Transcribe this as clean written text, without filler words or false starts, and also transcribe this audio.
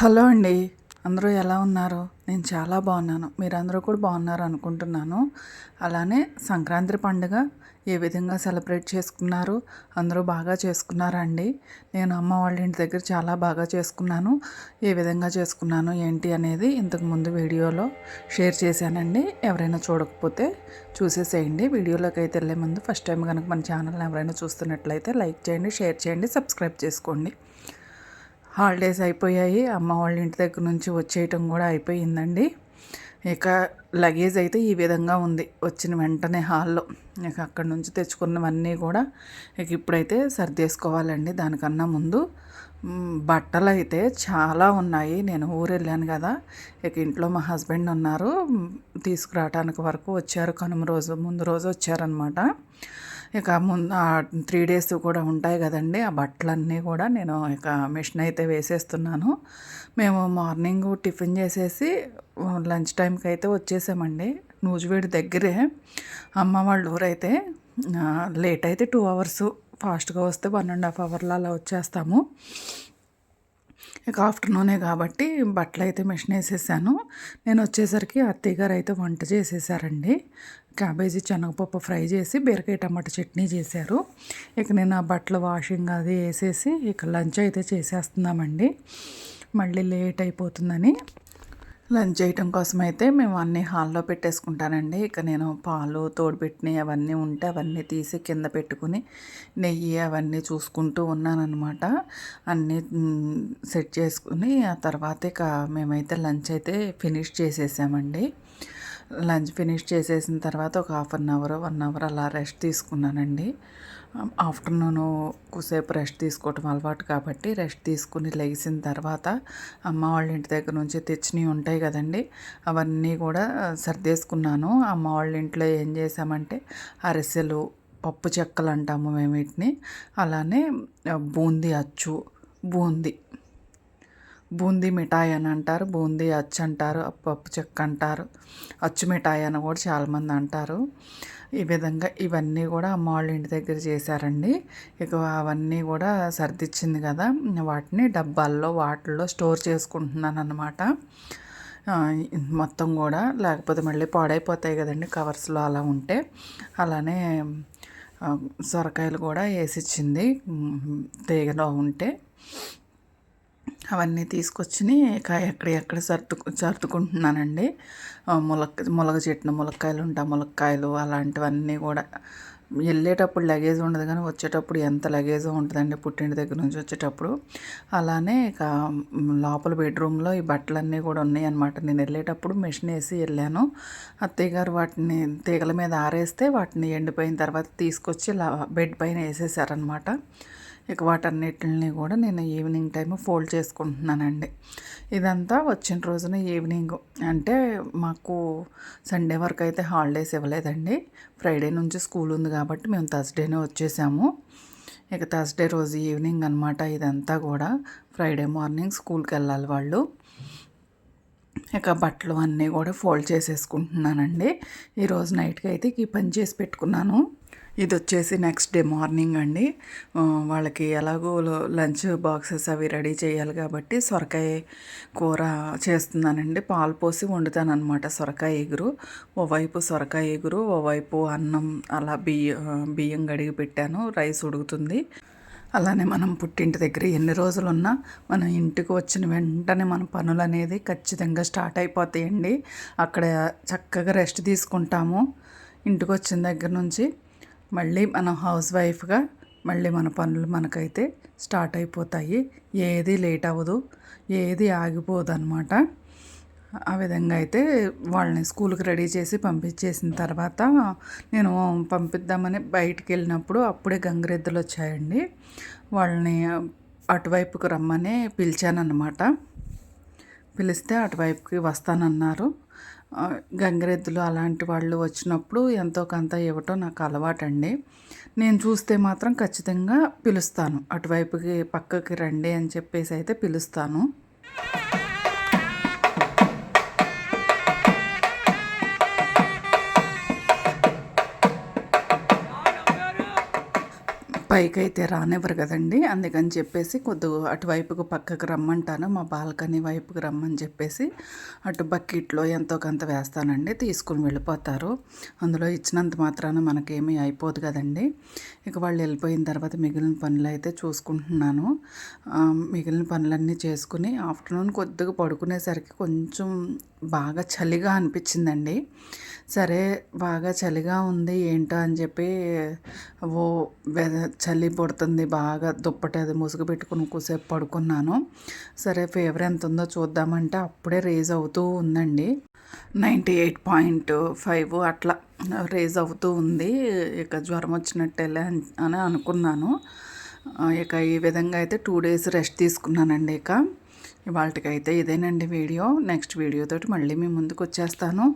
Hello అండి. అందరూ ఎలా ఉన్నారు? నేను చాలా బాగున్నాను. మీరందరూ కూడా బాగున్నారు అనుకుంటున్నాను. అలానే సంక్రాంతి పండుగ ఏ విధంగా సెలబ్రేట్ చేసుకున్నారు? అందరూ బాగా చేసుకున్నారా అండి? నేను అమ్మ వాళ్ళ ఇంటి దగ్గర చాలా బాగా చేసుకున్నాను. ఏ విధంగా చేసుకున్నాను ఏంటి అనేది ఇంతకుముందు వీడియోలో షేర్ చేశానండి. ఎవరైనా చూడకపోతే చూసేసేయండి. వీడియోలోకి అయితే వెళ్ళే ముందు ఫస్ట్ టైం కనుక మన ఛానల్ని ఎవరైనా చూస్తున్నట్లయితే లైక్ చేయండి, షేర్ చేయండి, సబ్స్క్రైబ్ చేసుకోండి. హాలిడేస్ అయిపోయాయి. అమ్మ వాళ్ళ ఇంటి దగ్గర నుంచి వచ్చేయటం కూడా అయిపోయిందండి. ఇక లగేజ్ అయితే ఈ విధంగా ఉంది. వచ్చిన వెంటనే హాల్లో ఇక అక్కడి నుంచి తెచ్చుకున్నవన్నీ కూడా ఇక ఇప్పుడైతే సర్దేసుకోవాలండి. దానికన్నా ముందు బట్టలు అయితే చాలా ఉన్నాయి. నేను ఊరు వెళ్ళాను కదా, ఇక ఇంట్లో మా హస్బెండ్ ఉన్నారు. తీసుకురావటానికి వరకు వచ్చారు. కనుమ రోజు ముందు రోజు వచ్చారనమాట. ఇక ముందు 3 డేస్ కూడా ఉంటాయి కదండి. ఆ బట్టలన్నీ కూడా నేను ఇక మిషన్ అయితే వేసేస్తున్నాను. మేము మార్నింగ్ టిఫిన్ చేసేసి లంచ్ టైంకి అయితే వచ్చేసామండి. నూజివీడు దగ్గరే అమ్మ వాళ్ళ ఊరైతే. లేట్ అయితే 2 అవర్స్, ఫాస్ట్గా వస్తే 1.5 అవర్లో అలా వచ్చేస్తాము. ఇక ఆఫ్టర్నూనే కాబట్టి బట్టలు అయితే మిషన్ వేసేసాను. నేను వచ్చేసరికి అత్తయ్య గారు అయితే వంట చేసేసారండి. క్యాబేజీ శనగపప్పు ఫ్రై చేసి బీరకాయ టమాటా చట్నీ చేశారు. ఇక నేను ఆ బట్టలు వాషింగ్ అది వేసేసి ఇక లంచ్ అయితే చేసేస్తున్నామండి. మళ్ళీ లేట్ అయిపోతుందని లంచ్ చేయటం కోసం అయితే మేము అన్నీ హాల్లో పెట్టేసుకుంటానండి. ఇక నేను పాలు తోడుపెట్టినవి అవన్నీ ఉంటే అవన్నీ తీసి కింద పెట్టుకుని నెయ్యి అవన్నీ చూసుకుంటూ ఉన్నానన్నమాట. అన్నీ సెట్ చేసుకుని ఆ తర్వాత ఇక మేమైతే లంచ్ అయితే ఫినిష్ చేసేసామండి. లంచ్ ఫినిష్ చేసేసిన తర్వాత ఒక 1 అవర్ అలా రెస్ట్ తీసుకున్నానండి. ఆఫ్టర్నూను కొద్దిసేపు రెస్ట్ తీసుకోవటం అలవాటు కాబట్టి రెస్ట్ తీసుకుని లెగిసిన తర్వాత అమ్మ వాళ్ళ ఇంటి దగ్గర నుంచి తెచ్చినవి ఉంటాయి కదండి, అవన్నీ కూడా సర్దేసుకున్నాను. అమ్మ వాళ్ళ ఇంట్లో ఏం చేసామంటే అరిసెలు, పప్పు చెక్కలు అంటాము మేము వీటిని. అలానే బూందీ అచ్చు, బూందీ బూందీ మిఠాయి అని అంటారు, బూందీ అచ్చు అంటారు, పప్పు చెక్క అంటారు, అచ్చు మిఠాయి అని కూడా చాలామంది అంటారు. ఈ విధంగా ఇవన్నీ కూడా అమ్మ వాళ్ళ ఇంటి దగ్గర చేశారండి. ఇక అవన్నీ కూడా సర్దిచ్చింది కదా, వాటిని డబ్బాల్లో వాటిల్లో స్టోర్ చేసుకుంటున్నాను అన్నమాట. మొత్తం కూడా లేకపోతే మళ్ళీ పాడైపోతాయి కదండి కవర్స్లో అలా ఉంటే. అలానే సొరకాయలు కూడా వేసిచ్చింది తీగలో ఉంటే. అవన్నీ తీసుకొచ్చి ఇక ఎక్కడెక్కడ సర్దుకుంటున్నానండి. ములగ చెట్టున ములక్కాయలు ఉంటాయి, ములక్కాయలు అలాంటివన్నీ కూడా. వెళ్ళేటప్పుడు లగేజ్ ఉండదు కానీ వచ్చేటప్పుడు ఎంత లగేజో ఉంటుందండి పుట్టింటి దగ్గర నుంచి వచ్చేటప్పుడు. అలానే ఇక లోపల బెడ్రూమ్లో ఈ బట్టలన్నీ కూడా ఉన్నాయి అన్నమాట. నేను వెళ్ళేటప్పుడు మిషన్ వేసి వెళ్ళాను. అత్తయ్య గారు వాటిని తీగల మీద ఆరేస్తే వాటిని ఎండిపోయిన తర్వాత తీసుకొచ్చి బెడ్ పైన వేసేసారనమాట. ఇక వాటన్నిటిని కూడా నేను ఈవినింగ్ టైం ఫోల్డ్ చేసుకుంటున్నానండి. ఇదంతా వచ్చిన రోజున ఈవినింగ్, అంటే మాకు సండే వరకు అయితే హాలిడేస్ ఇవ్వలేదండి. ఫ్రైడే నుంచి స్కూల్ ఉంది కాబట్టి మేము థర్స్డేనే వచ్చేసాము. ఇక థర్స్డే రోజు ఈవినింగ్ అనమాట ఇదంతా కూడా. ఫ్రైడే మార్నింగ్ స్కూల్కి వెళ్ళాలి వాళ్ళు. ఇక బట్టలు అన్నీ కూడా ఫోల్డ్ చేసేసుకుంటున్నానండి. ఈరోజు నైట్కి అయితే ఈ పని చేసి పెట్టుకున్నాను. ఇది వచ్చేసి నెక్స్ట్ డే మార్నింగ్ అండి. వాళ్ళకి ఎలాగో లంచ్ బాక్సెస్ అవి రెడీ చేయాలి కాబట్టి సొరకాయ కూర చేస్తున్నానండి. పాలు పోసి వండుతాను అనమాట. సొరకాయ ఎగురు, ఓవైపు సొరకాయ ఎగురు, ఓవైపు అన్నం అలా బియ్యం గడిగి పెట్టాను. రైస్ ఉడుకుతుంది. అలానే మనం పుట్టింటి దగ్గర ఎన్ని రోజులున్నా మనం ఇంటికి వచ్చిన వెంటనే మన పనులు అనేది ఖచ్చితంగా స్టార్ట్ అయిపోతాయండి. అక్కడ చక్కగా రెస్ట్ తీసుకుంటాము. ఇంటికి వచ్చిన దగ్గర నుంచి మళ్ళీ మనం హౌస్ వైఫ్గా మళ్ళీ మన పనులు మనకైతే స్టార్ట్ అయిపోతాయి. ఏది లేట్ అవ్వదు, ఏది ఆగిపోదు అనమాట. ఆ విధంగా అయితే వాళ్ళని స్కూల్కి రెడీ చేసి పంపించేసిన తర్వాత నేను పంపిద్దామని బయటికి వెళ్ళినప్పుడు అప్పుడే గంగిరెద్దులు వచ్చాయండి. వాళ్ళని అటువైపుకి రమ్మని పిలిచానన్నమాట. పిలిస్తే అటువైపుకి వస్తానన్నారు. గంగిరెద్దులు అలాంటి వాళ్ళు వచ్చినప్పుడు ఎంతో కొంత ఇవ్వటం నాకు అలవాటండి. నేను చూస్తే మాత్రం ఖచ్చితంగా పిలుస్తాను, అటువైపుకి పక్కకి రండి అని చెప్పేసి అయితే పిలుస్తాను. పైకైతే రానివ్వరు కదండి. అందుకని చెప్పేసి కొద్దిగా అటువైపుకు పక్కకు రమ్మంటాను. మా బాల్కనీ వైపుకి రమ్మని చెప్పేసి అటు బకెట్‌లో ఎంతో కొంత వేస్తానండి. తీసుకొని వెళ్ళిపోతారు. అందులో ఇచ్చినంత మాత్రాన మనకేమీ అయిపోదు కదండీ. ఇక వాళ్ళు వెళ్ళిపోయిన తర్వాత మిగిలిన పనులైతే చూసుకుంటున్నాను. మిగిలిన పనులన్నీ చేసుకుని ఆఫ్టర్‌నూన్ కొద్దిగా పడుకునేసరికి కొంచెం బాగా చలిగా అనిపించిందండి. సరే బాగా చలిగా ఉంది ఏంటో అని చెప్పి ఓ చలి పుడుతుంది బాగా దుప్పటి అది ముసుగు పెట్టుకుని కూసేపు పడుకున్నాను. సరే ఫీవర్ ఎంత ఉందో చూద్దామంటే అప్పుడే రేజ్ అవుతూ ఉందండి. 98.5 అట్లా రేజ్ అవుతూ ఉంది. ఇక జ్వరం వచ్చినట్టేలే అని అనుకున్నాను. ఇక ఈ విధంగా అయితే 2 డేస్ రెస్ట్ తీసుకున్నానండి. ఇక ఇవాళకైతే ఇదేనండి వీడియో. నెక్స్ట్ వీడియోతోటి మళ్ళీ మీ ముందుకు వచ్చేస్తాను.